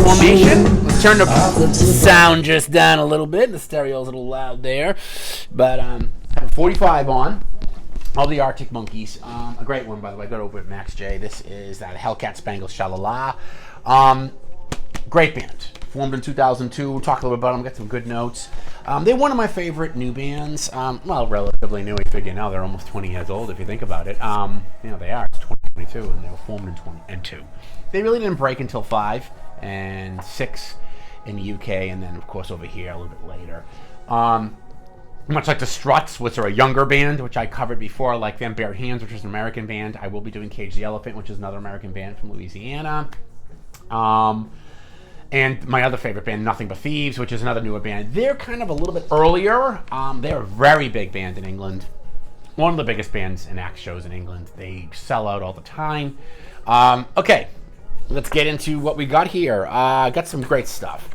formation. Let's turn the sound just down a little bit. The stereo's a little loud there. But have a 45 on. All the Arctic Monkeys. A great one, by the way. Got over at Max J. This is Hellcat Spangled Shalala. Great band. Formed in 2002. We'll talk a little bit about them. Got some good notes. They're one of my favorite new bands. Well, relatively new. We figure now they're almost 20 years old if you think about it. They are. It's 2022 and they were formed in 2002. They really didn't break until 5 and 6 in the UK, and then of course over here a little bit later. Much like the Struts, which are a younger band, which I covered before, like Them Bare Hands, which is an American band. I will be doing Cage the Elephant, which is another American band from Louisiana. And my other favorite band, Nothing But Thieves, which is another newer band. They're kind of a little bit earlier. They're a very big band in England. One of the biggest bands and act shows in England. They sell out all the time. Okay, let's get into what we got here. Got some great stuff.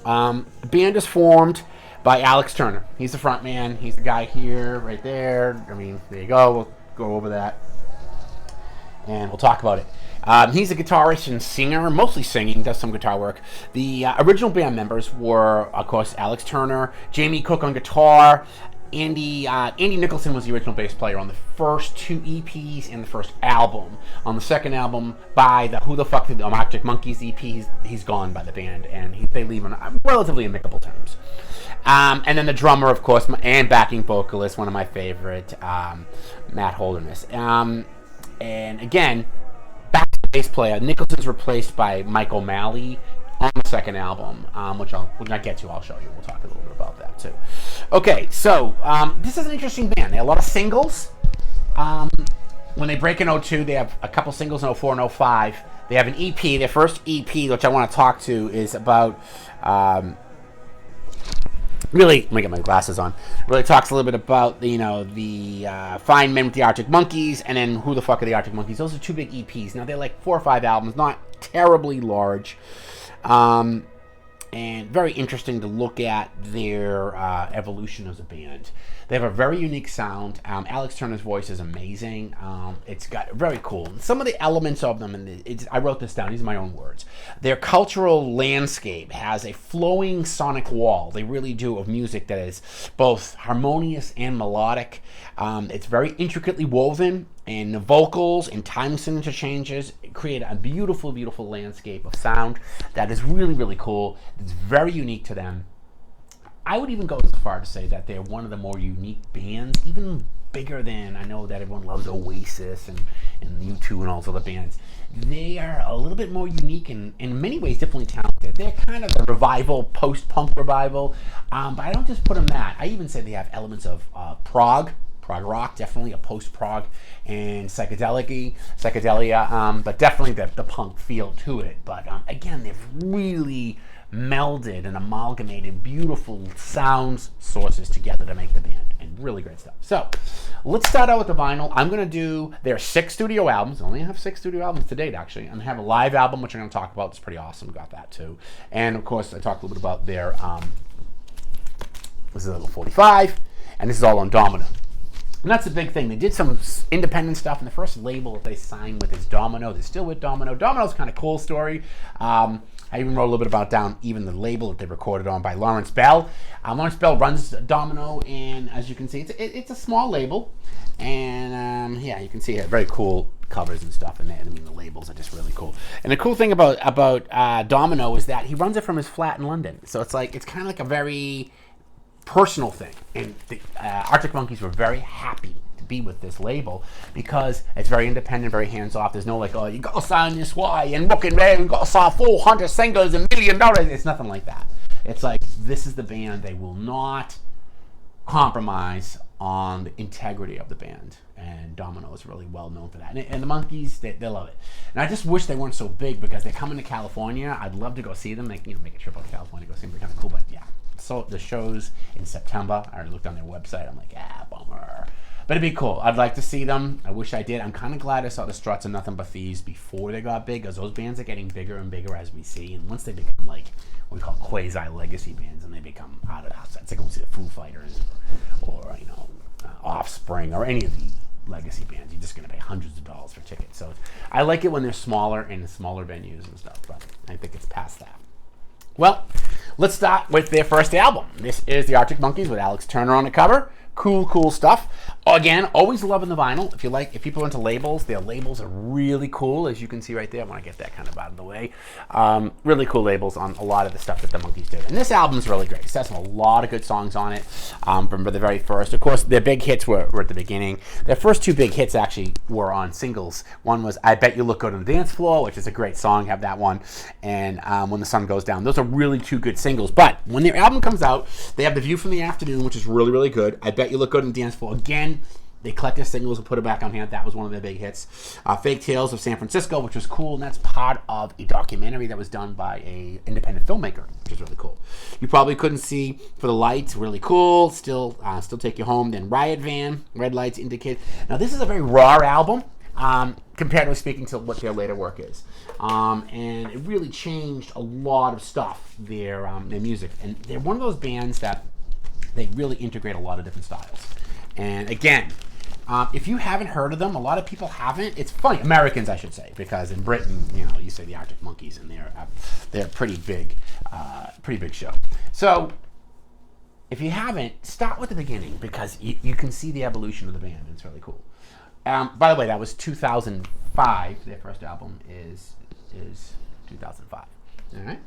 The band is formed by Alex Turner. He's the front man. He's the guy here, right there. I mean, there you go. We'll go over that. And we'll talk about it. He's a guitarist and singer, mostly singing, does some guitar work. The original band members were, of course, Alex Turner, Jamie Cook on guitar. Andy Nicholson was the original bass player on the first 2 EPs and the first album. On the second album, by the Who the Fuck Did AM-Artic Monkeys EP, he's gone by the band, and they leave on relatively amicable terms. And then the drummer, of course, and backing vocalist, one of my favorite, Matt Holderness. And again, back to the bass player, Nicholson's replaced by Mike O'Malley on the second album, which when I get to, I'll show you. We'll talk a little bit about that too. Okay, so this is an interesting band. They have a lot of singles. When they break in 02, they have a couple singles in 04 and 05. They have an EP. Their first EP, which I want to talk to, is about really, let me get my glasses on. Really talks a little bit about the Fine Men with the Arctic Monkeys, and then Who the Fuck Are the Arctic Monkeys. Those are 2 big EPs. Now they're like 4 or 5 albums, not terribly large, and very interesting to look at their evolution as a band. They have a very unique sound. Alex Turner's voice is amazing. It's got very cool. Some of the elements of them, and I wrote this down. These are my own words. Their cultural landscape has a flowing sonic wall. They really do, of music that is both harmonious and melodic. It's very intricately woven, and the vocals and time signature changes create a beautiful, beautiful landscape of sound that is really, really cool. It's very unique to them. I would even go as far to say that they're one of the more unique bands, even bigger than, I know that everyone loves Oasis and U2 and all those other bands. They are a little bit more unique and in many ways differently talented. They're kind of the revival, post-punk revival, but I don't just put them that. I even say they have elements of prog rock, definitely a post-prog, and psychedelia, but definitely the punk feel to it. But again, they've really melded and amalgamated beautiful sounds sources together to make the band, and really great stuff. So let's start out with the vinyl. I'm going to do their 6 studio albums. I only have 6 studio albums to date, actually. I'm going to have a live album, which I'm going to talk about. It's pretty awesome. Got that too. And of course, I talked a little bit about their this is a little 45, and this is all on Domino. And that's the big thing. They did some independent stuff, and the first label that they signed with is Domino. They're still with Domino. Domino's kind of cool story. I even wrote a little bit about even the label that they recorded on by Lawrence Bell. Lawrence Bell runs Domino, and as you can see, it's a small label. And yeah, you can see it. Very cool covers and stuff in there. I mean, the labels are just really cool. And the cool thing about Domino is that he runs it from his flat in London. So it's kind of like a very personal thing. And the Arctic Monkeys were very happy to be with this label because it's very independent, very hands-off. There's no like, oh, you gotta sign this way and looking there and gotta sign 400 singles and $1 million. It's nothing like that. It's like, this is the band. They will not compromise on the integrity of the band. And Domino is really well known for that. And the Monkeys, they love it. And I just wish they weren't so big because they're coming to California. I'd love to go see them, make a trip out to California, go see them. They're kind of cool, but yeah. So the show's in September. I already looked on their website. I'm like, bummer. But it'd be cool. I'd like to see them. I wish I did. I'm kind of glad I saw the Struts and Nothing But Thieves before they got big, because those bands are getting bigger and bigger as we see. And once they become like what we call quasi-legacy bands, and they become out of the house, it's like going to see the Foo Fighters or Offspring or any of the legacy bands. You're just going to pay hundreds of dollars for tickets. So I like it when they're smaller and smaller venues and stuff, but I think it's past that. Well, let's start with their first album. This is the Arctic Monkeys with Alex Turner on the cover. Cool stuff. Again, always loving the vinyl. If people are into labels, their labels are really cool, as you can see right there. I want to get that kind of out of the way. Really cool labels on a lot of the stuff that the Monkeys do. And this album is really great. It has a lot of good songs on it from the very first. Of course, their big hits were at the beginning. Their first two big hits actually were on singles. One was I Bet You Look Good on the Dance Floor, which is a great song. Have that one. And When the Sun Goes Down. Those are really two good singles. But when their album comes out, they have The View from the Afternoon, which is really, really good. I Bet You Look Good on the Dance Floor. Again, they collect their singles and put it back on hand. That was one of their big hits. Fake Tales of San Francisco, which was cool, and that's part of a documentary that was done by a independent filmmaker, which is really cool. You probably couldn't see for the lights, really cool. Still Take You Home. Then Riot Van, Red Lights Indicate. Now this is a very raw album, comparatively speaking to what their later work is, and it really changed a lot of stuff. Their music, and they're one of those bands that they really integrate a lot of different styles. And again, if you haven't heard of them, a lot of people haven't. It's funny, Americans, I should say, because in Britain, you say the Arctic Monkeys, and they're pretty big show. So if you haven't, start with the beginning, because you can see the evolution of the band. And it's really cool. By the way, that was 2005. Their first album is 2005. All right.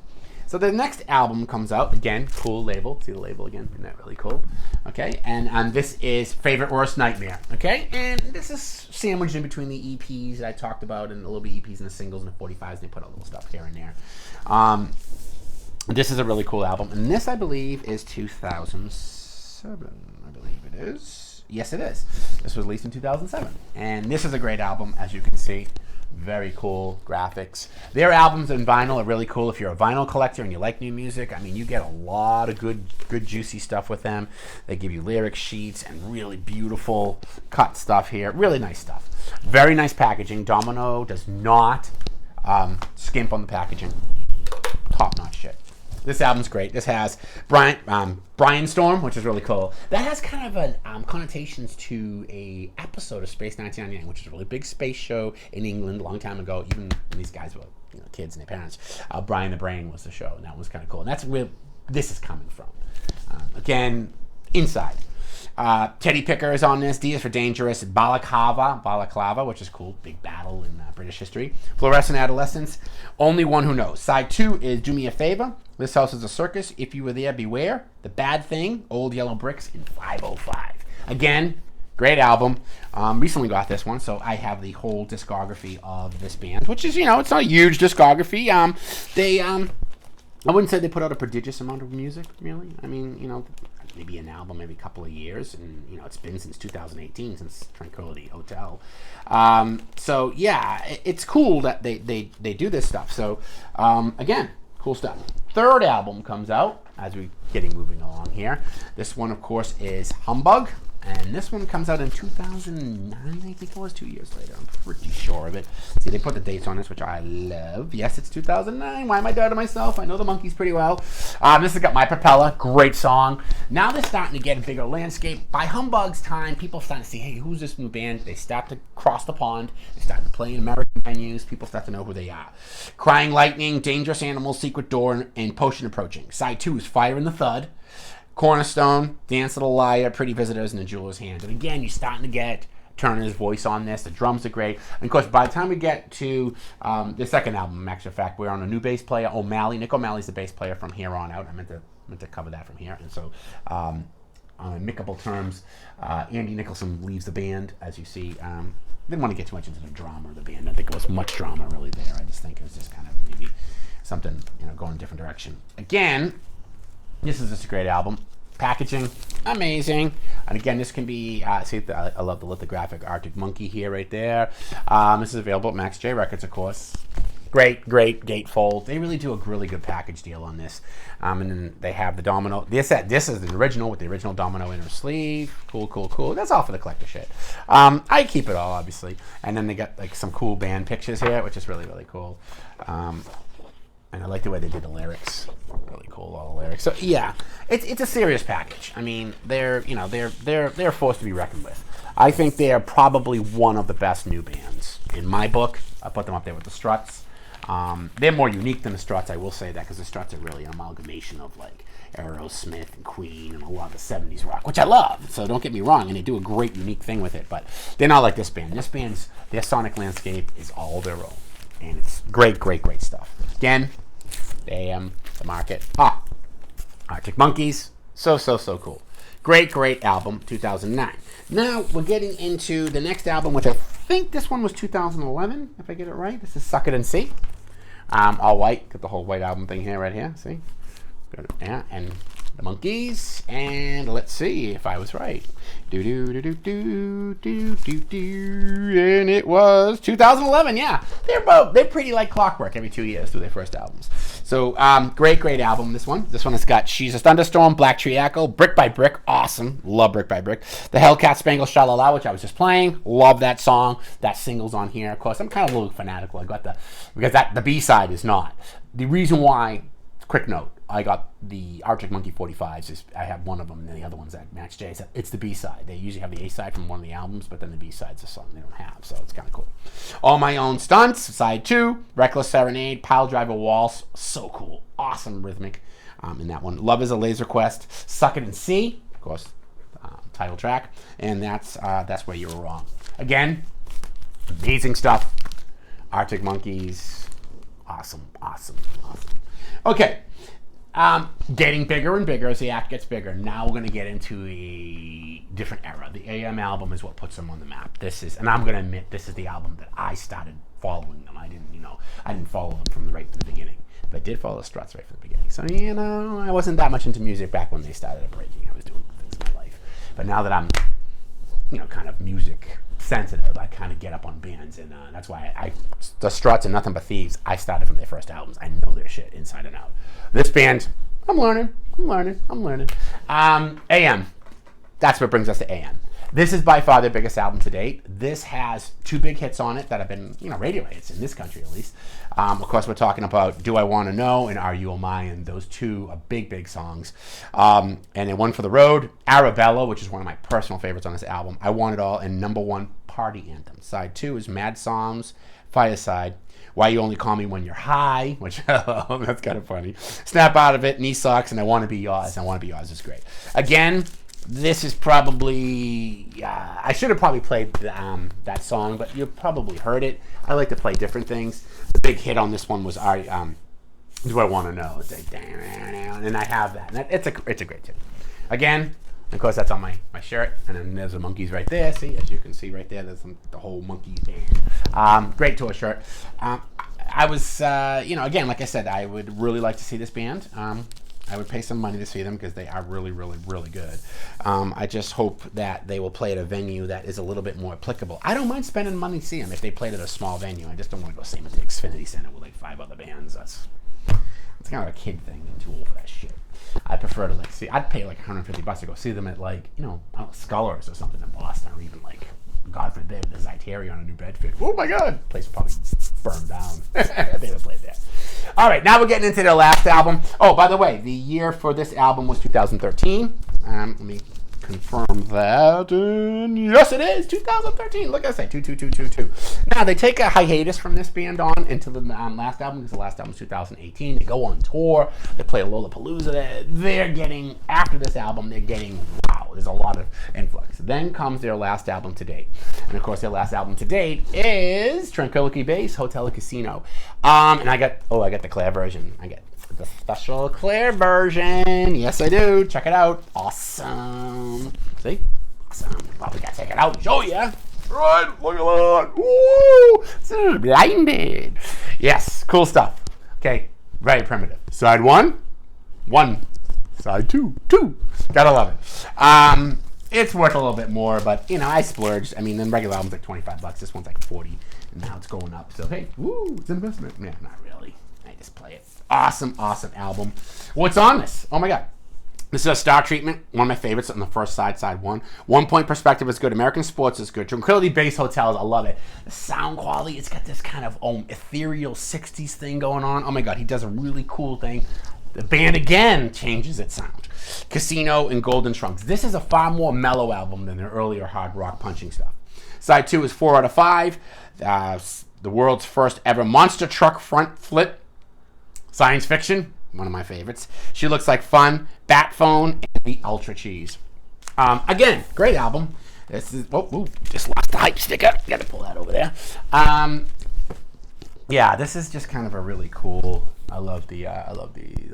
So the next album comes out, again, cool label. See the label again? Isn't that really cool? Okay, and this is Favorite Worst Nightmare. Okay, and this is sandwiched in between the EPs that I talked about, and a little bit EPs and the singles and the 45s, and they put a little stuff here and there. This is a really cool album, and this, I believe, is 2007. I believe it is. Yes, it is. This was released in 2007, and this is a great album, as you can see. Very cool graphics. Their albums in vinyl are really cool. If you're a vinyl collector and you like new music, I mean, you get a lot of good juicy stuff with them. They give you lyric sheets and really beautiful cut stuff here. Really nice stuff. Very nice packaging. Domino does not skimp on the packaging. Top-notch shit. This album's great. This has Brian Storm, which is really cool. That has kind of a connotations to a episode of Space 1999, which is a really big space show in England a long time ago. Even when these guys were kids and their parents. Brian the Brain was the show, and that was kind of cool. And that's where this is coming from. Again, Inside. Teddy Picker is on this. D is for Dangerous. Balaclava, which is cool. Big battle in British history. Fluorescent Adolescence. Only One Who Knows. Side 2 is Do Me a Favor. This House is a Circus. If You Were There, Beware. The Bad Thing. Old Yellow Bricks. And 505. Again, great album. Recently got this one, so I have the whole discography of this band, which is, it's not a huge discography. I wouldn't say they put out a prodigious amount of music, really. I mean, maybe an album every couple of years, and it's been since 2018, since Tranquility Hotel. So yeah, it's cool that they do this stuff. So again, cool stuff. Third album comes out as we're moving along here. This one, of course, is Humbug. And this one comes out in 2009, I think it was, 2 years later. I'm pretty sure of it. See, they put the dates on this, which I love. Yes, it's 2009. Why am I doubting myself? I know the Monkeys pretty well. This has got My Propeller. Great song. Now they're starting to get a bigger landscape. By Humbug's time, people starting to see, hey, who's this new band? They start to cross the pond. They start to play in American venues. People start to know who they are. Crying Lightning, Dangerous Animals, Secret Door, and Potion Approaching. Side 2 is Fire and the Thud. Cornerstone, Dance of the Liar, Pretty Visitors, and The Jeweler's Hand. And again, you're starting to get Turner's voice on this. The drums are great. And of course, by the time we get to the second album, matter of fact, we're on a new bass player, O'Malley. Nick O'Malley's the bass player from here on out. I meant to cover that from here. And so, on amicable terms, Andy Nicholson leaves the band, as you see. Didn't want to get too much into the drama of the band. I don't think it was much drama really there. I just think it was just kind of maybe something, going in a different direction. Again, this is just a great album. Packaging, amazing. And again, this can be, see, I love the lithographic Arctic Monkey here, right there. This is available at Max J Records, of course. Great gatefold. They really do a really good package deal on this. And then they have the domino. This is the original with the original domino inner sleeve. Cool. That's all for the collector shit. I keep it all, obviously. And then they got like some cool band pictures here, which is really, really cool. And I like the way they did the lyrics. Really cool, all the lyrics. So yeah, it's a serious package. I mean, they're a force to be reckoned with. I think they are probably one of the best new bands in my book. I put them up there with the Struts. They're more unique than the Struts, I will say that, because the Struts are really an amalgamation of like Aerosmith and Queen and a lot of the 70s rock, which I love, so don't get me wrong, and they do a great unique thing with it, but they're not like this band. This band's, their sonic landscape is all their own, and it's great, great, great stuff. Again, the AM, the market, Arctic Monkeys, so cool. Great, great album, 2009. Now, we're getting into the next album, which I think this one was 2011, if I get it right. This is Suck It and See. All white, got the whole white album thing here, right here, see? Yeah, and the Monkeys, and let's see if I was right. And it was 2011, yeah. They're pretty like clockwork every 2 years through their first albums. So, great, great album, this one. This one has got She's a Thunderstorm, Black Tree Echo, Brick by Brick, awesome. Love Brick by Brick. The Hellcat Spangled Sha-La-La, which I was just playing. Love that song. That single's on here. Of course, I'm kind of a little fanatical. I got because the B-side is not. The reason why, quick note, I got the Arctic Monkey 45s. I have one of them, and the other one's at Match J. It's the B-side. They usually have the A-side from one of the albums, but then the B-side's a song they don't have, so it's kind of cool. All My Own Stunts, Side 2, Reckless Serenade, Pile Driver Waltz, so cool. Awesome rhythmic in that one. Love Is a Laser Quest, Suck It and See, of course, title track, and that's Where You Were Wrong. Again, amazing stuff. Arctic Monkeys, awesome. Okay. Getting bigger and bigger as the act gets bigger. Now we're going to get into a different era. The AM album is what puts them on the map. And I'm going to admit, this is the album that I started following them. I didn't follow them from the beginning, but I did follow the Struts right from the beginning. So, I wasn't that much into music back when they started breaking. I was doing things in my life. But now that I'm, kind of music sensitive, I kind of get up on bands, and that's why the Struts and Nothing But Thieves, I started from their first albums. I know their shit inside and out. This band, I'm learning. AM, that's what brings us to AM. This is by far their biggest album to date. This has 2 big hits on it that have been, radio hits in this country at least. Of course, we're talking about Do I Want to Know and Are You Oh Mine. Those 2 are big songs. And then One for the Road, Arabella, which is one of my personal favorites on this album. I Want It All, and number 1 party anthem. Side 2 is Mad Psalms, Fireside, Why You Only Call Me When You're High, which that's kind of funny. Snap Out of It, Knee Socks, and I Want to Be Yours. I Want to Be Yours is great. Again, this is probably, I should have probably played that song, but you probably heard it. I like to play different things. The big hit on this one was Do I Want to Know? It's like, and I have that. And it's a great tune. Again, of course, that's on my shirt, and then there's the Monkeys right there. See, as you can see right there, there's the whole Monkeys band. Great tour shirt. I was, again, like I said, I would really like to see this band. I would pay some money to see them because they are really, really, really good. I just hope that they will play at a venue that is a little bit more applicable. I don't mind spending money to see them if they played at a small venue. I just don't want to go see them at the Xfinity Center with like 5 other bands. It's kind of a kid thing. I'm too old for that shit. I prefer to I'd pay like $150 to go see them at like, Scullers or something in Boston, or even like, God forbid, the Zyteria on a New Bedford. Oh my God, place would probably burn down. They would play there. All right, now we're getting into their last album. Oh, by the way, the year for this album was 2013. Let me confirm that. And yes, it is 2013. Look, I say 22222. Now they take a hiatus from this band on into the last album, because the last album was 2018. They go on tour. They play Lollapalooza. They're getting, after this album, they're getting, wow, there's a lot of influx. Then comes their last album to date. And of course, their last album to date is Tranquility Base, Hotel and Casino. And I got the Claire version. I get the special Claire version. Yes, I do. Check it out. Awesome. See? Awesome. Well, we gotta take it out and show ya. Right, look at that. Woo! This is blinded. Yes, cool stuff. Okay, very primitive. Side 1. Side 2. Gotta love it. It's worth a little bit more, but I splurged. I mean, the regular album's like $25. This one's like 40, and now it's going up. So hey, woo, it's an investment. Yeah, not really. I just play it. Awesome album. What's on this? Oh my God. This is a Star Treatment, one of my favorites on the first side 1. 1 Point Perspective is good. American Sports is good. Tranquility Base Hotels, I love it. The sound quality, it's got this kind of ethereal 60s thing going on. Oh my God, he does a really cool thing. The band again changes its sound. Casino and Golden Trunks. This is a far more mellow album than their earlier hard rock punching stuff. Side 2 is 4 out of 5. the world's first ever monster truck front flip. Science fiction, one of my favorites. She Looks Like Fun, Bat Phone, and The Ultra Cheese. Again, great album. This is just lost the hype sticker. Got to pull that over there. Yeah, this is just kind of a really cool. I love the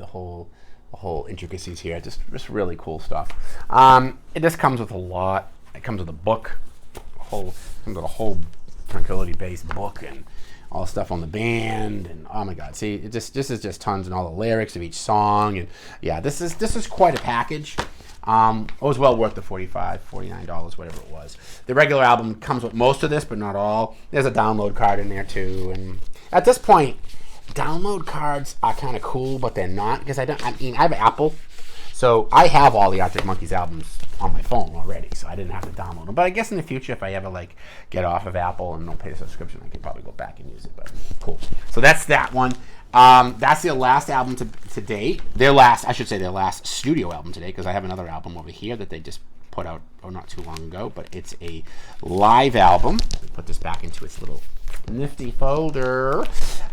whole intricacies here. Just really cool stuff. It just comes with a lot. It comes with a book, comes with a whole Tranquility-based book and all stuff on the band, and oh my god, see, this is just tons, and all the lyrics of each song, and yeah, this is quite a package. It was well worth the $45, $49, whatever it was. The regular album comes with most of this, but not all. There's a download card in there too, and at this point, download cards are kind of cool, but they're not, because I have Apple, so I have all the Arctic Monkeys albums on my phone already, so I didn't have to download them. But I guess in the future, if I ever like get off of Apple and don't pay the subscription, I can probably go back and use it. But cool. So that's that one. That's their last album to date. Their last studio album to date, because I have another album over here that they just put out not too long ago. But it's a live album. Put this back into its little nifty folder.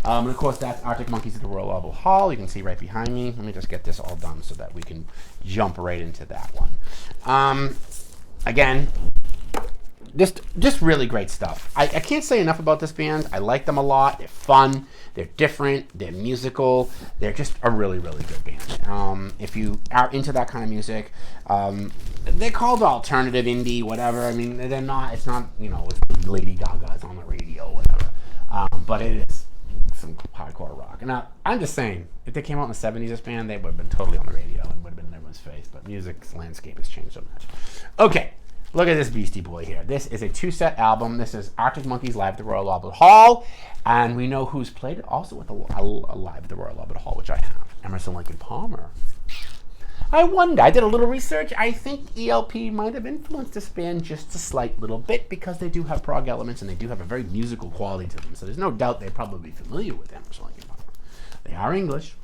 And of course, that's Arctic Monkeys at the Royal Albert Hall. You can see right behind me. Let me just get this all done so that we can jump right into that one. Again, just really great stuff. I can't say enough about this band. I like them a lot. They're fun. They're different. They're musical. They're just a really, really good band. If you are into that kind of music, they're called alternative indie, whatever. I mean, they're not. It's not, it's Lady Gaga's on the radio, whatever. But it is some hardcore rock. And I'm just saying, if they came out in the 70s, this band, they would have been totally on the radio and would have been in everyone's face. But music's landscape has changed so much. Okay. Look at this beastie boy here. This is a 2-set album. This is Arctic Monkeys live at the Royal Albert Hall. And we know who's played it also with a live at the Royal Albert Hall, which I have. Emerson, Lake and Palmer. I wonder. I did a little research. I think ELP might have influenced this band just a slight little bit, because they do have prog elements and they do have a very musical quality to them. So there's no doubt they're probably familiar with Emerson, Lake and Palmer. They are English.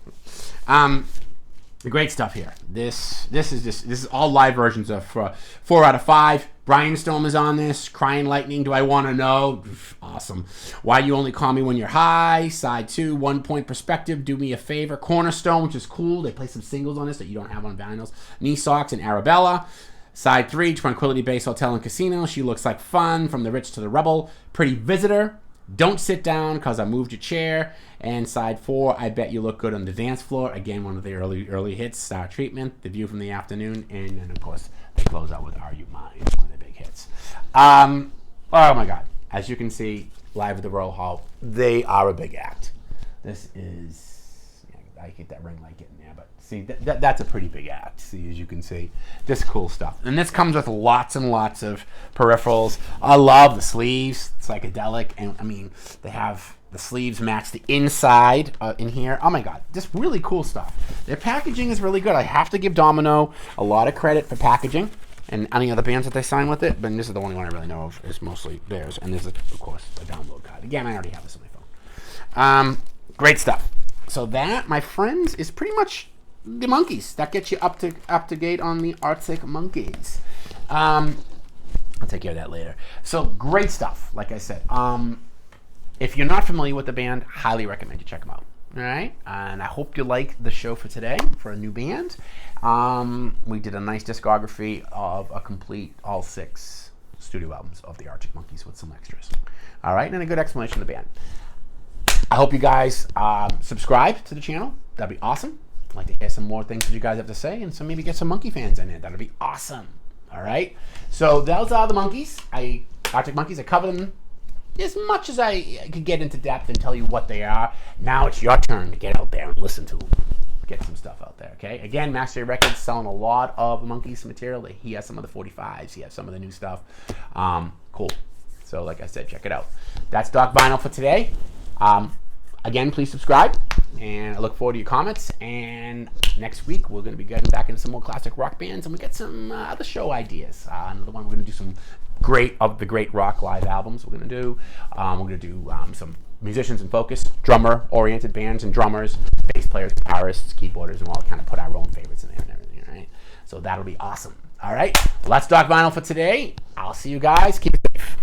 The great stuff here. This is all live versions of 4 out of 5. Brian Stone is on this. Crying Lightning, Do I Want to Know? Awesome. Why You Only Call Me When You're High? Side 2, 1 Point Perspective, Do Me a Favor. Cornerstone, which is cool. They play some singles on this that you don't have on vinyls. Knee Socks and Arabella. Side 3, Tranquility-based Hotel and Casino. She Looks Like Fun, From the Rich to the Rebel. Pretty Visitor. Don't Sit Down, Cause I Moved Your Chair. And side 4, I Bet You Look Good on the Dance Floor. Again, one of the early hits, Star Treatment, The View from the Afternoon, and then, of course, they close out with Are You Mine, one of the big hits. Oh, my God. As you can see, live at the Royal Hall, they are a big act. This is, I get that ring light getting there, but see, that's a pretty big act, see, as you can see. Just cool stuff. And this comes with lots and lots of peripherals. I love the sleeves, psychedelic, and, I mean, they have... The sleeves match the inside in here. Oh my God, just really cool stuff. Their packaging is really good. I have to give Domino a lot of credit for packaging, and any other bands that they sign with it, but this is the only one I really know of, is mostly theirs. And there's, of course, a download card. Again, I already have this on my phone. Great stuff. So that, my friends, is pretty much the Monkeys. That gets you up to date on the Arctic Monkeys. I'll take care of that later. So great stuff, like I said. If you're not familiar with the band, highly recommend you check them out. All right? And I hope you like the show for today for a new band. We did a nice discography of a complete all 6 studio albums of the Arctic Monkeys with some extras. All right? And a good explanation of the band. I hope you guys subscribe to the channel. That'd be awesome. I'd like to hear some more things that you guys have to say, and so maybe get some Monkey fans in it. That'd be awesome. All right? So those are the Monkeys. Arctic Monkeys. I covered them as much as I could get into depth and tell you what they are. Now it's your turn to get out there and listen to them. Get some stuff out there, okay? Again, Master Records selling a lot of Monkeys material. He has some of the 45s. He has some of the new stuff. Cool. So like I said, check it out. That's Doc Vinyl for today. Again, please subscribe, and I look forward to your comments. And next week, we're going to be getting back into some more classic rock bands, and we get some other show ideas. Another one, we're going to do some great rock live albums. We're going to do some musicians in focus, drummer-oriented bands and drummers, bass players, guitarists, keyboarders, and we'll all kind of put our own favorites in there and everything, all right? So that'll be awesome. All right, well, that's Doc Vinyl for today. I'll see you guys. Keep it safe.